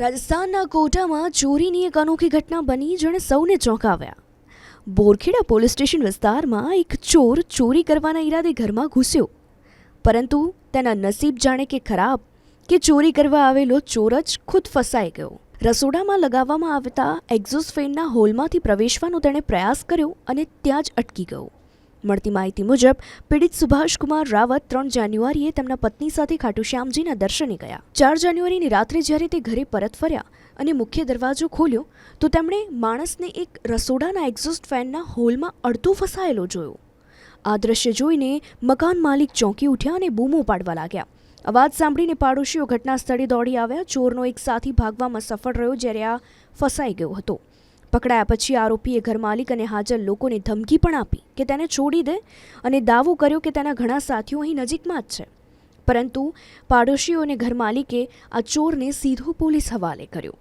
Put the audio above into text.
રાજસ્થાનના કોટામાં ચોરીની એક અનોખી ઘટના બની જેણે સૌને ચોંકાવ્યા। બોરખેડા પોલીસ સ્ટેશન વિસ્તારમાં એક ચોર ચોરી કરવાના ઈરાદે ઘરમાં ઘૂસ્યો, પરંતુ તેના નસીબ જાણે કે ખરાબ કે ચોરી કરવા આવેલો ચોર જ ખુદ ફસાઈ ગયો। રસોડામાં લગાવવામાં આવતા એક્ઝોસ્ટ ફેનના હોલમાંથી પ્રવેશવાનો તેણે પ્રયાસ કર્યો અને ત્યાં જ અટકી ગયો। મળતી માહિતી મુજબ પીડિત સુભાષકુમાર રાવત 3 જાન્યુઆરીએ તેમના પત્ની સાથે ખાટુ શ્યામજીના દર્શને ગયા। 4 જાન્યુઆરીની રાત્રે જ્યારે તે ઘરે પરત ફર્યા અને મુખ્ય દરવાજો ખોલ્યો તો તેમણે માણસને એક રસોડાના એક્ઝોસ્ટ ફેનના હોલમાં અડધો ફસાયેલો જોયો। આ દ્રશ્ય જોઈને મકાન માલિક ચોંકી ઉઠ્યા અને બૂમો પાડવા લાગ્યા। અવાજ સાંભળીને પાડોશીઓ ઘટના સ્થળે દોડી આવ્યા। ચોરનો એક સાથી ભાગવામાં સફળ રહ્યો જ્યારે આ ફસાઈ ગયો હતો। પકડાયા પછી આરોપીએ ઘર માલિક અને હાજર લોકોને ધમકી પણ આપી કે તેને છોડી દે અને દાવો કર્યો કે તેના ઘણા સાથીઓ અહીં નજીકમાં જ છે, પરંતુ પાડોશીઓ અને ઘર માલિકે આ ચોરને સીધો પોલીસ હવાલે કર્યો।